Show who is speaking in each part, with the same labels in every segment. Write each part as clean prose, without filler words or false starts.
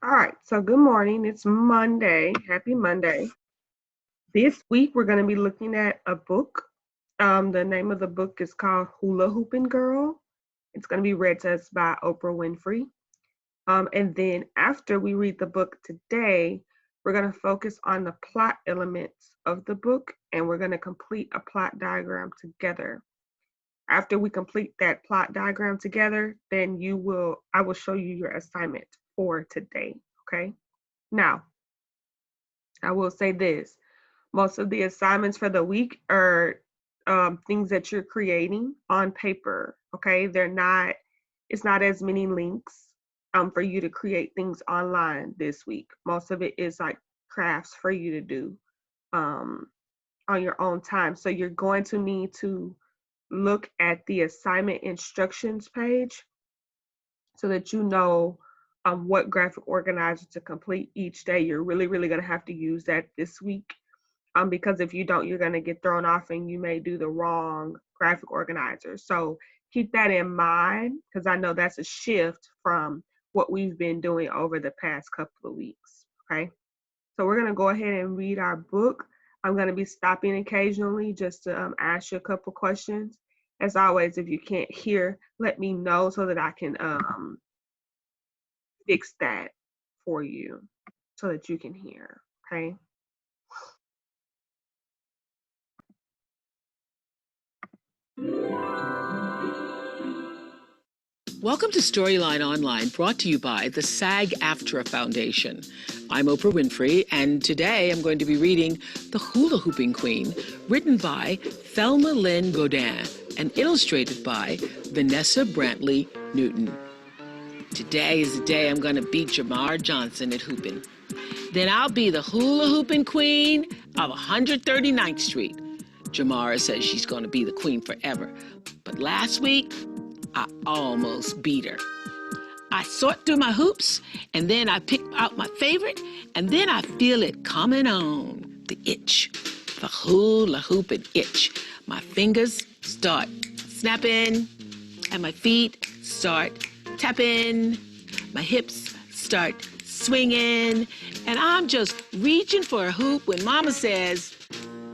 Speaker 1: All right, so good morning. It's Monday. Happy Monday. This week we're going to be looking at a book. The name of the book is called Hula Hooping Girl. It's going to be read to us by Oprah Winfrey. And then after we read the book today, we're going to focus on the plot elements of the book and we're going to complete a plot diagram together. After we complete that plot diagram together, then I will show you your assignment for today. Okay. Now, I will say this. Most of the assignments for the week are things that you're creating on paper. Okay. It's not as many links for you to create things online this week. Most of it is like crafts for you to do um, on your own time. So you're going to need to look at the assignment instructions page so that you know what graphic organizer to complete each day. You're really going to have to use that this week because if you don't, you're going to get thrown off and you may do the wrong graphic organizer. So keep that in mind because I know that's a shift from what we've been doing over the past couple of weeks. Okay. So we're going to go ahead and read our book. I'm going to be stopping occasionally just to ask you a couple questions. As always, if you can't hear, let me know so that I can fix that for you so that you can hear. Okay.
Speaker 2: Welcome to Storyline Online, brought to you by the SAG-AFTRA Foundation. I'm Oprah Winfrey, and today I'm going to be reading The Hula Hooping Queen, written by Thelma Lynn Godin and illustrated by Vanessa Brantley Newton. Today is the day I'm going to beat Jamar Johnson at hooping. Then I'll be the hula hooping queen of 139th Street. Jamara says she's going to be the queen forever. But last week, I almost beat her. I sort through my hoops, and then I pick out my favorite, and then I feel it coming on. The itch, the hula hooping itch. My fingers start snapping, and my feet start tapping. My hips start swinging, and I'm just reaching for a hoop when Mama says,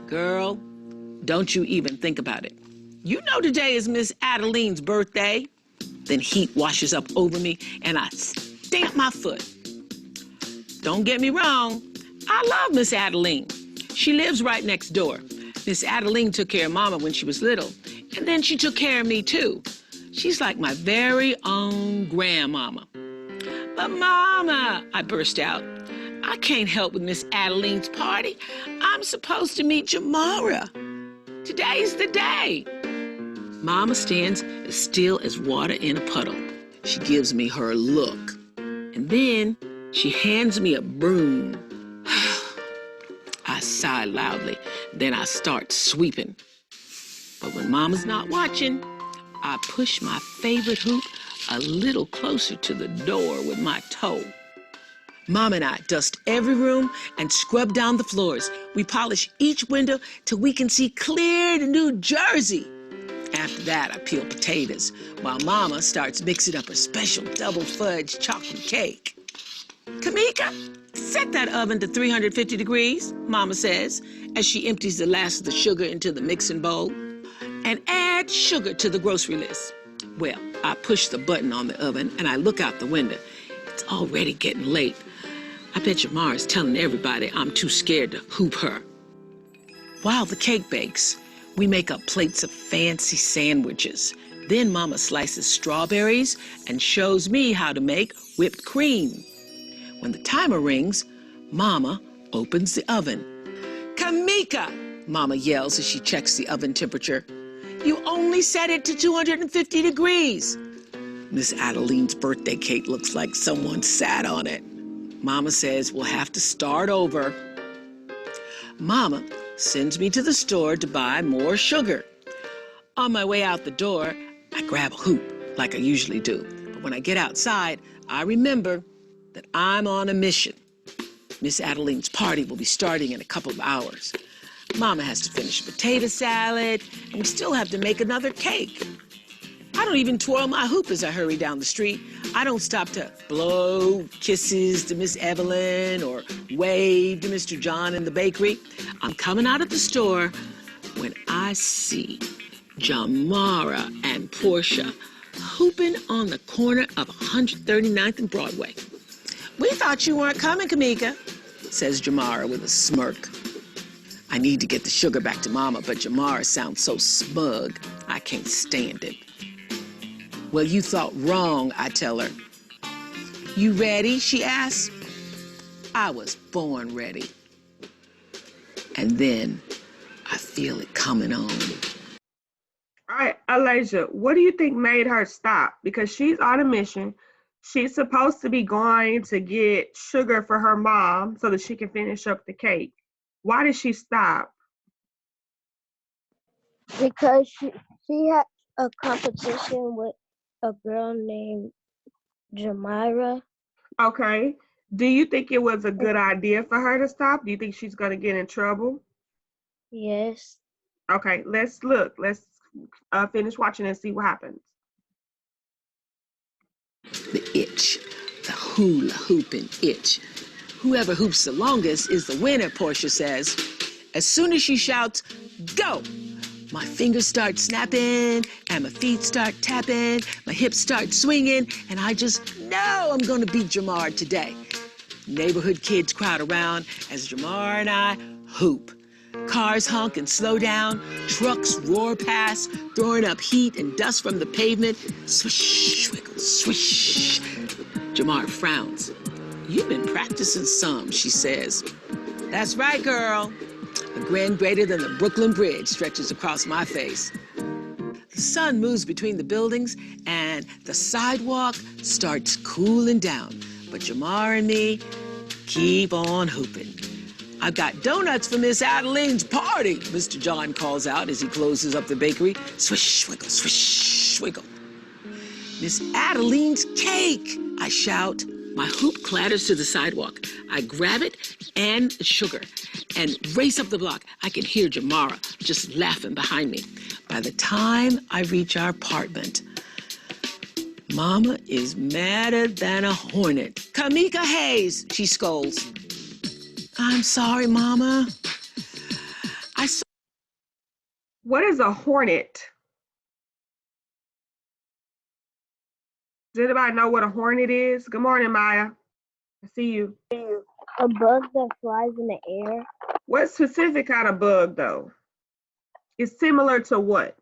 Speaker 2: "Girl, don't you even think about it. You know today is Miss Adeline's birthday." Then heat washes up over me, and I stamp my foot. Don't get me wrong, I love Miss Adeline. She lives right next door. Miss Adeline took care of Mama when she was little, and then she took care of me too. She's like my very own grandmama. "But Mama," I burst out, "I can't help with Miss Adeline's party. I'm supposed to meet Jamara. Today's the day." Mama stands as still as water in a puddle. She gives me her look, and then she hands me a broom. I sigh loudly, then I start sweeping. But when Mama's not watching, I push my favorite hoop a little closer to the door with my toe. Mom and I dust every room and scrub down the floors. We polish each window till we can see clear to New Jersey. After that, I peel potatoes while Mama starts mixing up her special double fudge chocolate cake. "Kamika, set that oven to 350 degrees, Mama says, as she empties the last of the sugar into the mixing bowl. "And add sugar to the grocery list." Well, I push the button on the oven and I look out the window. It's already getting late. I bet Jamara's telling everybody I'm too scared to hoop her. While the cake bakes, we make up plates of fancy sandwiches. Then Mama slices strawberries and shows me how to make whipped cream. When the timer rings, Mama opens the oven. "Kamika," Mama yells as she checks the oven temperature. "You only set it to 250 degrees. Miss Adeline's birthday cake looks like someone sat on it. Mama says we'll have to start over. Mama sends me to the store to buy more sugar. On my way out the door, I grab a hoop like I usually do. But when I get outside, I remember that I'm on a mission. Miss Adeline's party will be starting in a couple of hours. Mama has to finish a potato salad, and we still have to make another cake. I I don't even twirl my hoop as I hurry down the street. I don't stop to blow kisses to Miss Evelyn or wave to Mr. John in the bakery. I'm coming out of the store when I see Jamara and Portia hooping on the corner of 139th and Broadway. We thought you weren't coming, Kamika, says Jamara with a smirk. I need to get the sugar back to Mama, but Jamara sounds so smug, I can't stand it. Well, you thought wrong, I tell her. You ready, she asks. I was born ready. And then I feel it coming on.
Speaker 1: All right, Elijah, what do you think made her stop? Because she's on a mission. She's supposed to be going to get sugar for her mom so that she can finish up the cake. Why did she stop?
Speaker 3: Because she had a competition with a girl named Jamira.
Speaker 1: Okay. Do you think it was a good idea for her to stop? Do you think she's going to get in trouble?
Speaker 3: Yes.
Speaker 1: Okay, let's look. Let's finish watching and see what happens.
Speaker 2: The itch, the hula hooping itch. Whoever hoops the longest is the winner, Portia says. As soon as she shouts, go, my fingers start snapping and my feet start tapping, my hips start swinging, and I just know I'm gonna beat Jamar today. Neighborhood kids crowd around as Jamar and I hoop. Cars honk and slow down, trucks roar past, throwing up heat and dust from the pavement. Swish, swiggle, swish. Jamar frowns. You've been practicing some, she says. That's right, girl. A grin greater than the Brooklyn Bridge stretches across my face. The sun moves between the buildings and the sidewalk starts cooling down. But Jamar and me keep on hooping. I've got donuts for Miss Adeline's party, Mr. John calls out as he closes up the bakery. Swish, swiggle, swish, swiggle. Miss Adeline's cake, I shout. My hoop clatters to the sidewalk. I grab it and the sugar and race up the block. I can hear Jamara just laughing behind me. By the time I reach our apartment, Mama is madder than a hornet. Kamika Hayes, she scolds. I'm sorry, Mama.
Speaker 1: What is a hornet? Does anybody know what a hornet is? Good morning, Maya. I see you.
Speaker 3: A bug that flies in the air.
Speaker 1: What specific kind of bug, though? It's similar to what?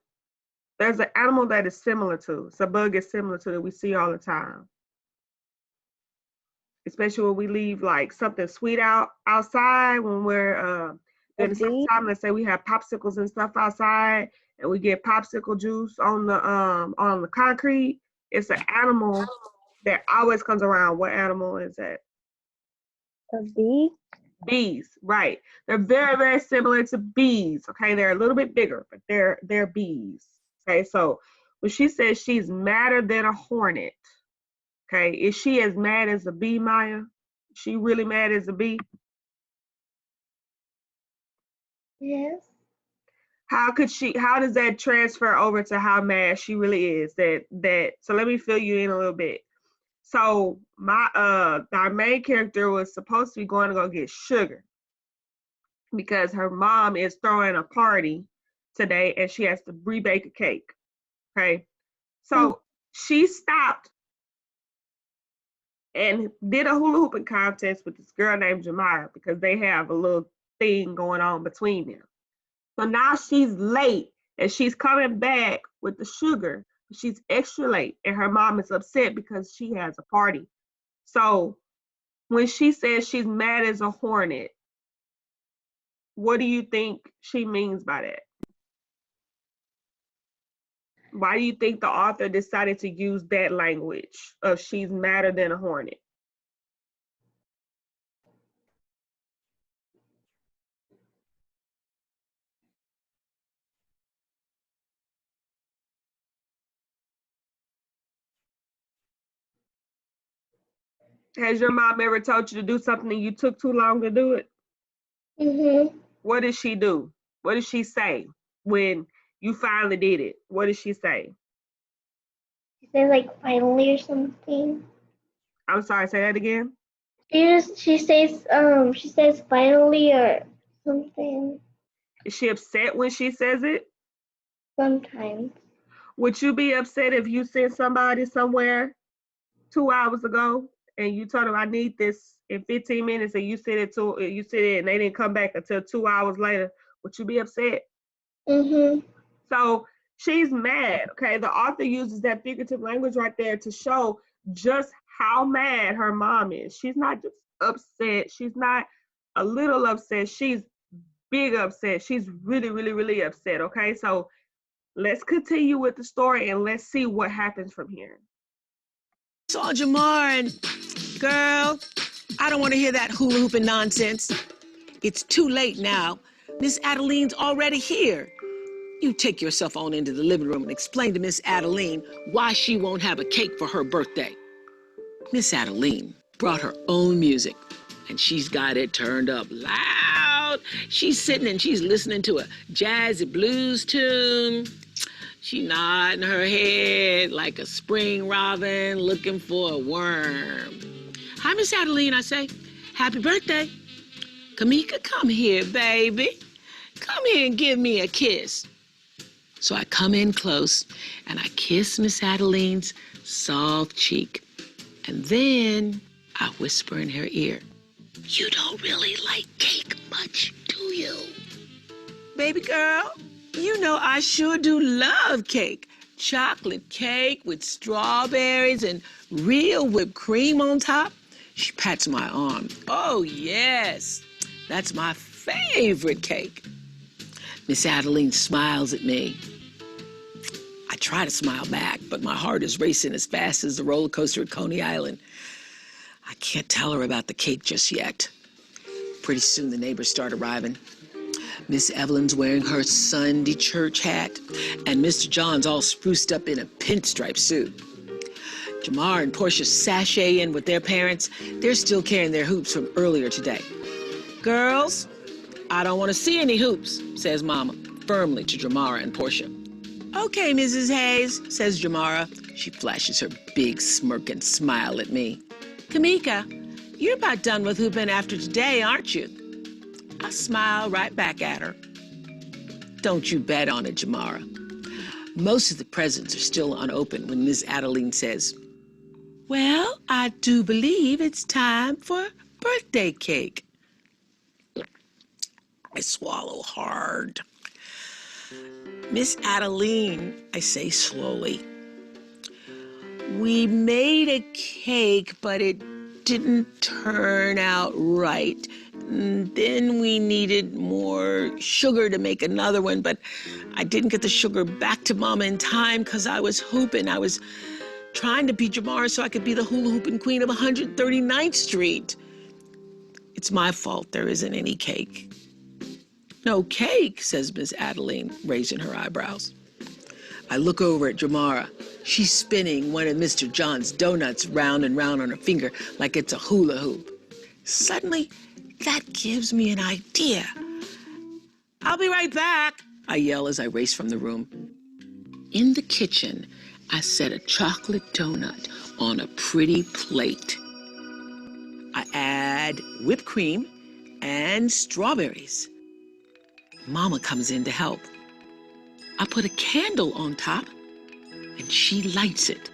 Speaker 1: There's an animal that is similar to. It's a bug is similar to that we see all the time. Especially when we leave like something sweet outside when we're in the summertime. Let's say we have popsicles and stuff outside, and we get popsicle juice on the concrete. It's an animal that always comes around. What animal is that?
Speaker 3: A bee.
Speaker 1: Bees, right? They're very, very similar to bees. Okay, they're a little bit bigger, but they're bees. Okay, so when she says she's madder than a hornet, okay, is she as mad as a bee, Maya? Is she really mad as a bee?
Speaker 3: Yes.
Speaker 1: How does that transfer over to how mad she really is? So let me fill you in a little bit. So our main character was supposed to be going to go get sugar because her mom is throwing a party today and she has to rebake a cake. Okay. So she stopped and did a hula hooping contest with this girl named Jamira because they have a little thing going on between them. So now she's late and she's coming back with the sugar. She's extra late and her mom is upset because she has a party. So when she says she's mad as a hornet, what do you think she means by that? Why do you think the author decided to use that language of she's madder than a hornet? Has your mom ever told you to do something and you took too long to do it?
Speaker 3: Mm-hmm.
Speaker 1: What did she do? What did she say when you finally did it? What did she say?
Speaker 3: says like finally or something.
Speaker 1: I'm sorry, say that again.
Speaker 3: She says finally or something
Speaker 1: Is she upset when she says it?
Speaker 3: sometimes.
Speaker 1: Would you be upset if you sent somebody somewhere 2 hours ago and you told them I need this in 15 minutes and you said it and they didn't come back until 2 hours later? Would you be upset?
Speaker 3: Mhm.
Speaker 1: So she's mad. Okay, the author uses that figurative language right there to show just how mad her mom is. She's not just upset. She's not a little upset. She's big upset. She's really, really, really upset. Okay, so let's continue with the story and let's see what happens from here.
Speaker 2: Saw Jamar and, girl, I don't want to hear that hula hooping nonsense. It's too late now. Miss Adeline's already here. You take yourself on into the living room and explain to Miss Adeline why she won't have a cake for her birthday. Miss Adeline brought her own music, and she's got it turned up loud. She's sitting and she's listening to a jazzy blues tune. She nodding her head like a spring robin looking for a worm. Hi, Miss Adeline, I say. Happy birthday. Kamika, come here, baby. Come here and give me a kiss. So I come in close and I kiss Miss Adeline's soft cheek. And then I whisper in her ear, "You don't really like cake much, do you?" Baby girl, you know I sure do love cake. Chocolate cake with strawberries and real whipped cream on top. She pats my arm. Oh, yes, that's my favorite cake. Miss Adeline smiles at me. I try to smile back, but my heart is racing as fast as the roller coaster at Coney Island. I can't tell her about the cake just yet. Pretty soon the neighbors start arriving. Miss Evelyn's wearing her Sunday church hat, and Mr. John's all spruced up in a pinstripe suit. Jamar and Portia sashay in with their parents. They're still carrying their hoops from earlier today. "Girls, I don't want to see any hoops," says Mama, firmly to Jamara and Portia. "Okay, Mrs. Hayes," says Jamara. She flashes her big smirking smile at me. "Kamika, you're about done with hooping after today, aren't you?" I smile right back at her. Don't you bet on it, Jamara. Most of the presents are still unopened when Miss Adeline says, "Well, I do believe it's time for birthday cake." I swallow hard. "Miss Adeline," I say slowly, "we made a cake, but it didn't turn out right. And then we needed more sugar to make another one, but I didn't get the sugar back to Mama in time because I was hooping. I was trying to be Jamar so I could be the hula hooping queen of 139th Street. It's my fault there isn't any cake." "No cake," says Miss Adeline, raising her eyebrows. I look over at Jamara. She's spinning one of Mr. John's donuts round and round on her finger like it's a hula hoop. Suddenly, that gives me an idea. "I'll be right back," I yell as I race from the room. In the kitchen, I set a chocolate donut on a pretty plate. I add whipped cream and strawberries. Mama comes in to help. I put a candle on top, and she lights it.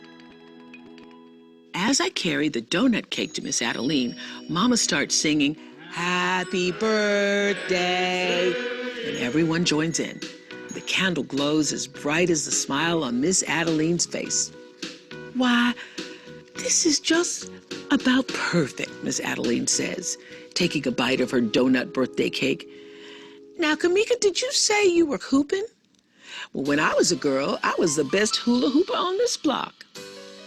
Speaker 2: As I carry the donut cake to Miss Adeline, Mama starts singing, "Happy birthday," and everyone joins in. The candle glows as bright as the smile on Miss Adeline's face. "Why, this is just about perfect," Miss Adeline says, taking a bite of her donut birthday cake. "Now, Kamika, did you say you were hooping?" "Well, when I was a girl, I was the best hula hooper on this block."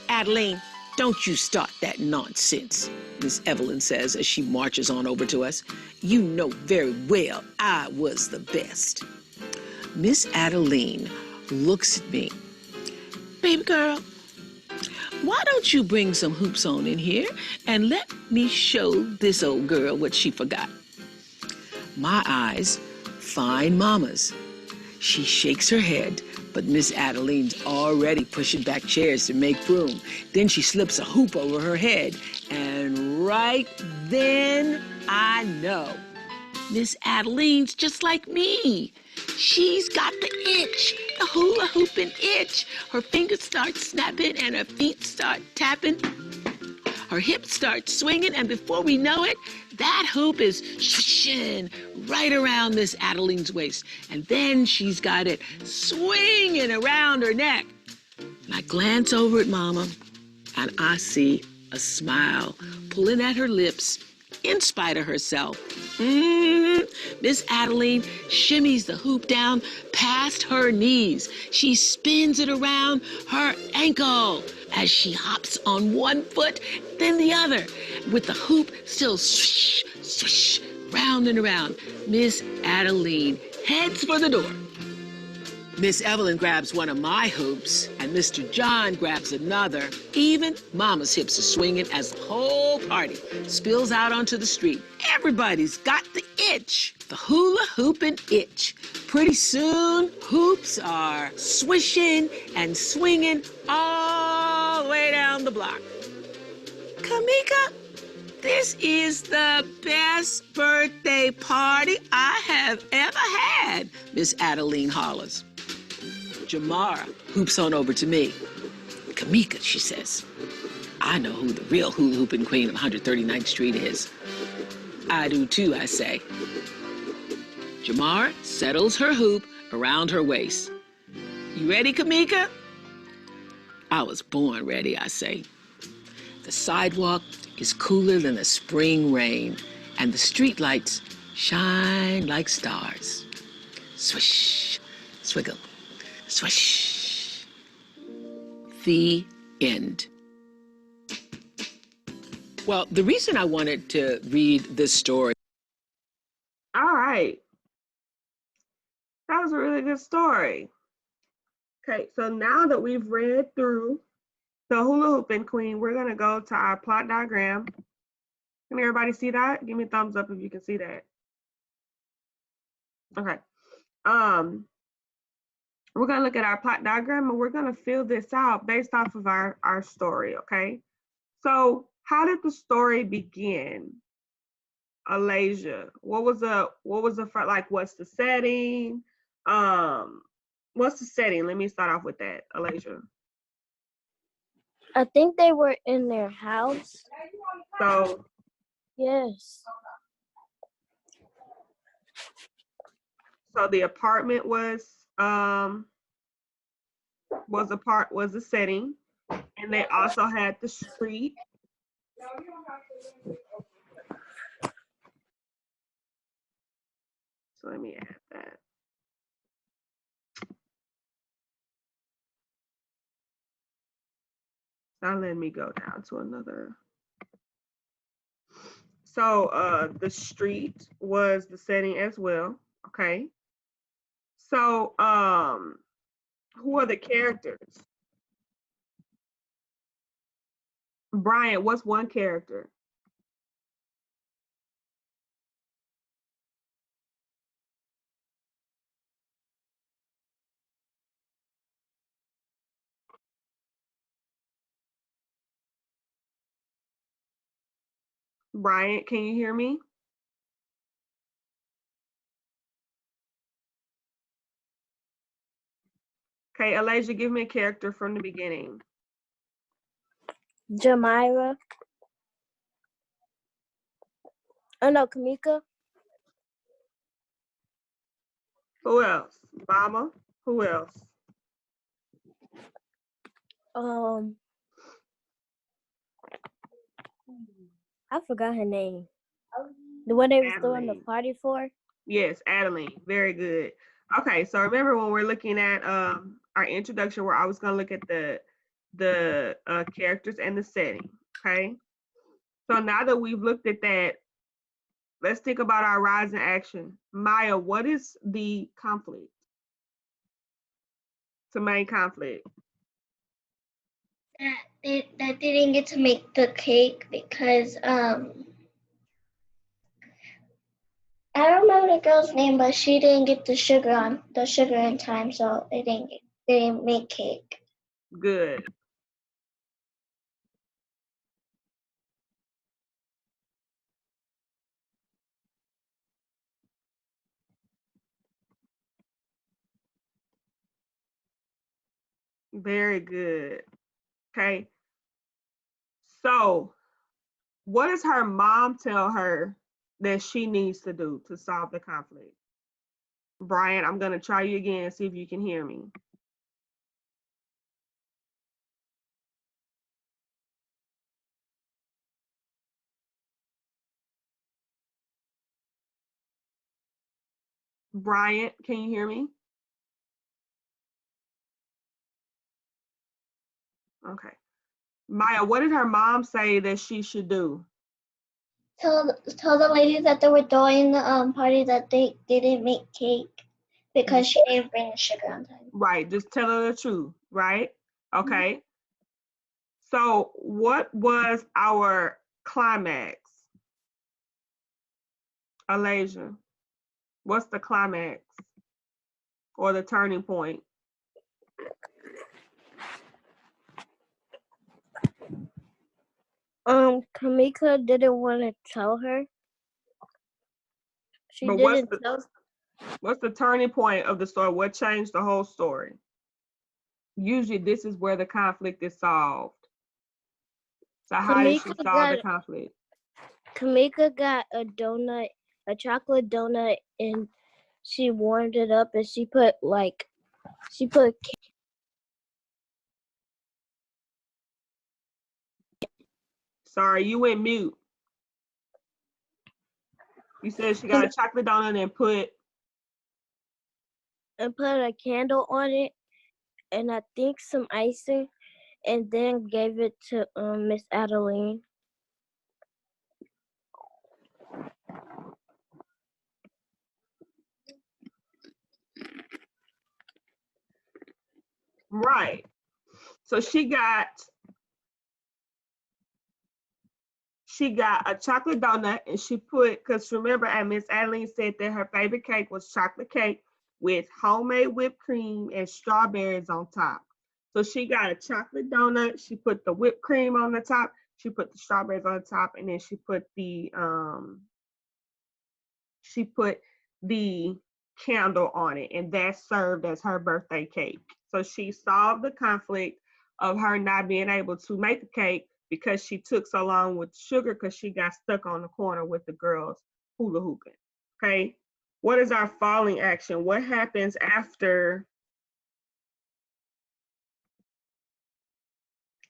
Speaker 2: "Adeline, don't you start that nonsense," Miss Evelyn says as she marches on over to us. "You know very well I was the best." Miss Adeline looks at me. "Baby girl, why don't you bring some hoops on in here and let me show this old girl what she forgot?" My eyes find Mama's. She shakes her head, But Miss Adeline's already pushing back chairs to make room. Then she slips a hoop over her head. And right then, I know. Miss Adeline's just like me. She's got the itch, the hula hooping itch. Her fingers start snapping and her feet start tapping. Her hips start swinging, and before we know it, that hoop is swishing right around Miss Adeline's waist. And then she's got it swinging around her neck. And I glance over at Mama, and I see a smile pulling at her lips in spite of herself. Miss Adeline shimmies the hoop down past her knees. She spins it around her ankle as she hops on one foot, then the other, with the hoop still swish, swish, round and around. Miss Adeline heads for the door. Miss Evelyn grabs one of my hoops, and Mr. John grabs another. Even Mama's hips are swinging as the whole party spills out onto the street. Everybody's got the itch, the hula hooping itch. Pretty soon, hoops are swishing and swinging all the way down the block. Kamika, this is the best birthday party I have ever had, Miss Adeline hollers. Jamara hoops on over to me. Kamika, she says, I know who the real hula hooping queen of 139th Street is. I do too, I say. Jamara settles her hoop around her waist. You ready, Kamika? I was born ready, I say. The sidewalk is cooler than the spring rain, and the streetlights shine like stars. Swish, swiggle, swish. The end. Well, the reason I wanted to read this story.
Speaker 1: All right. That was a really good story. Okay, so now that we've read through the hula hooping queen, we're gonna go to our plot diagram. Can everybody see that? Give me a thumbs up if you can see that. Okay. We're gonna look at our plot diagram and we're gonna fill this out based off of our story, okay? So how did the story begin? Alasia, what was the like, what's the setting? What's the setting? Let me start off with that, Alasia.
Speaker 3: I think they were in their house.
Speaker 1: So
Speaker 3: Yes.
Speaker 1: so the apartment was the setting, and they also had the street. So let me add that. Now let me go down to another. So the street was the setting as well. Okay. So who are the characters? Brian, what's one character? Brian, can you hear me? Okay, Elijah, give me a character from the beginning.
Speaker 3: Jamira. Oh no, Kamika.
Speaker 1: Who else? Mama. Who else?
Speaker 3: I forgot her name. The one they was throwing the
Speaker 1: Adeline.
Speaker 3: party for?
Speaker 1: Yes, Adeline. Very good. Okay, so remember when we're looking at our introduction, where I was going to look at the characters and the setting. Okay, so now that we've looked at that, let's think about our rise in action. Maya, what is the conflict? The main conflict.
Speaker 3: That they didn't get to make the cake because I don't remember the girl's name, but she didn't get the sugar in time, so they didn't get
Speaker 4: didn't make cake.
Speaker 1: Good. Very good. Okay. So, what does her mom tell her that she needs to do to solve the conflict? Brian, I'm going to try you again and see if you can hear me. Brian, can you hear me? Okay. Maya, what did her mom say that she should do?
Speaker 4: Tell the lady that they were throwing the party that they didn't make cake because she didn't bring the sugar on time.
Speaker 1: Right. Just tell her the truth, right? Okay. So, what was our climax? Alasia, what's the climax or the turning point?
Speaker 3: Kamika didn't want to tell her. She
Speaker 1: But
Speaker 3: didn't tell.
Speaker 1: what's the turning point of the story? What changed the whole story? Usually this is where the conflict is solved. So how did she solve the conflict?
Speaker 3: Kamika got a donut, a chocolate donut, and she warmed it up and she put
Speaker 1: Sorry, you went mute. You said she got a chocolate donut and put
Speaker 3: a candle on it, and I think some icing, and then gave it to Miss Adeline.
Speaker 1: right. So she got a chocolate donut and she put, because remember, and Miss Adeline said that her favorite cake was chocolate cake with homemade whipped cream and strawberries on top. So she got a chocolate donut, she put the whipped cream on the top, she put the strawberries on the top, and then she put the candle on it, and that served as her birthday cake. So she solved the conflict of her not being able to make a cake because she took so long with sugar because she got stuck on the corner with the girls hula hooping. Okay. What is our falling action? What happens after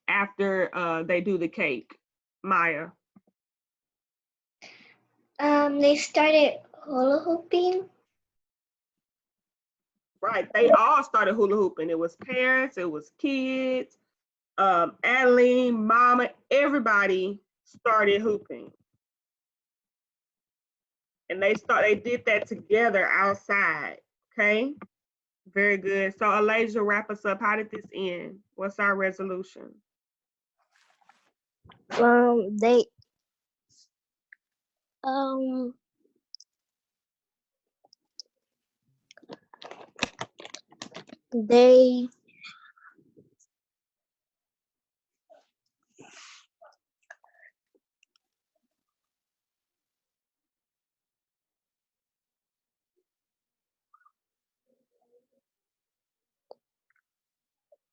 Speaker 1: they do the cake? Maya.
Speaker 4: They started hula hooping.
Speaker 1: Right. They all started hula hooping. It was parents, it was kids, Adeline, Mama, everybody started hooping. And they did that together outside. Okay. Very good. So Alasia, wrap us up. How did this end? What's our resolution?
Speaker 3: They um they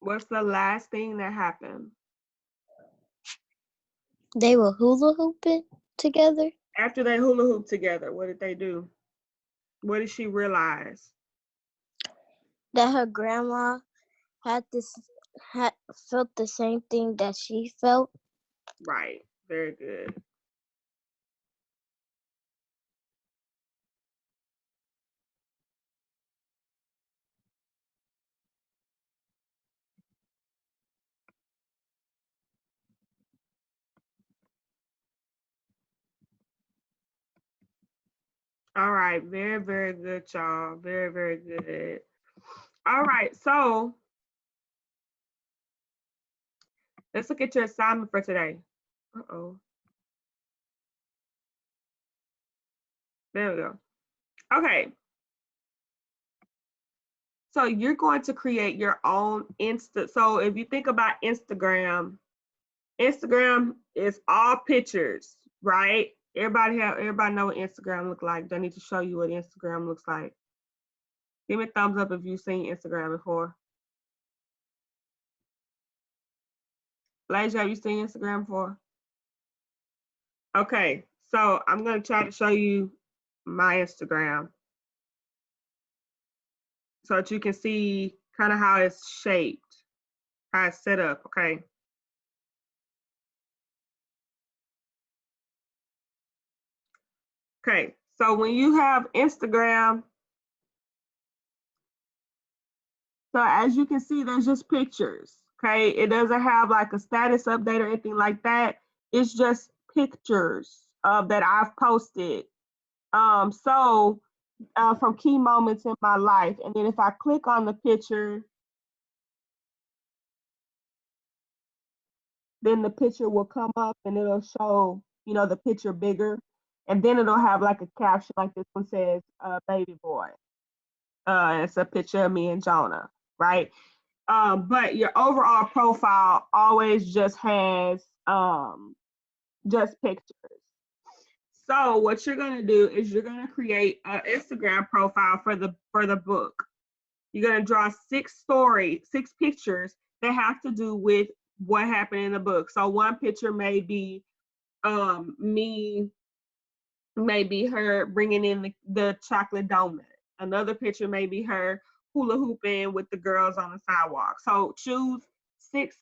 Speaker 1: What's the last thing that happened?
Speaker 3: they were hula hooping together.
Speaker 1: After they hula hooped together, what did they do? What did she realize?
Speaker 3: That her grandma had felt the same thing that she felt.
Speaker 1: Right. Very good. All right. Very, very good, y'all. Very, very good. All right. So let's look at your assignment for today. Uh-oh. There we go. Okay. So you're going to create your own So if you think about Instagram, Instagram is all pictures, right? Everybody know what Instagram look like. Don't need to show you what Instagram looks like. Give me a thumbs up if you've seen Instagram before. Lasia, have you seen Instagram before? Okay, so I'm gonna try to show you my Instagram so that you can see kind of how it's shaped, how it's set up, okay? Okay, so when you have Instagram, so as you can see, there's just pictures, okay? It doesn't have like a status update or anything like that. It's just pictures that I've posted. From key moments in my life. And then if I click on the picture, then the picture will come up and it'll show, the picture bigger. And then it'll have like a caption like this one says, baby boy. It's a picture of me and Jonah, right? But your overall profile always just has just pictures. So what you're gonna do is you're gonna create an Instagram profile for the book. You're gonna draw six pictures that have to do with what happened in the book. So one picture may be me, maybe her bringing in the chocolate donut. Another picture may be her hula hooping with the girls on the sidewalk. So choose six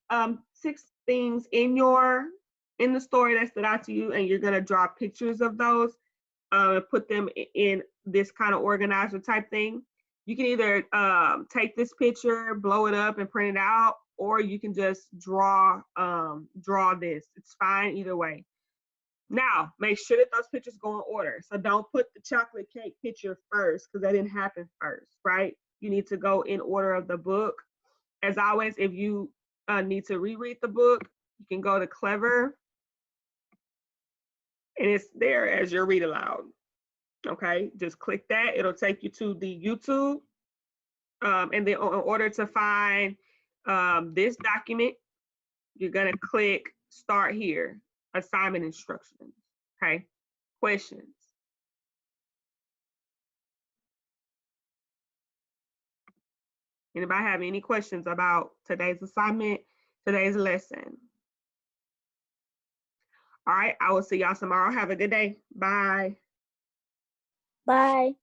Speaker 1: things in the story that stood out to you, and you're gonna draw pictures of those, put them in this kind of organizer type thing. You can either take this picture, blow it up, and print it out, or you can just draw this. It's fine either way. Now, make sure that those pictures go in order. So don't put the chocolate cake picture first because that didn't happen first, right? You need to go in order of the book. As always, if you need to reread the book, you can go to Clever, and it's there as your read aloud. Okay, just click that. It'll take you to the YouTube. And then in order to find this document, you're gonna click start here, assignment instructions, okay? Questions. Anybody have any questions about today's assignment, today's lesson? All right, I will see y'all tomorrow. Have a good day. Bye.
Speaker 3: Bye.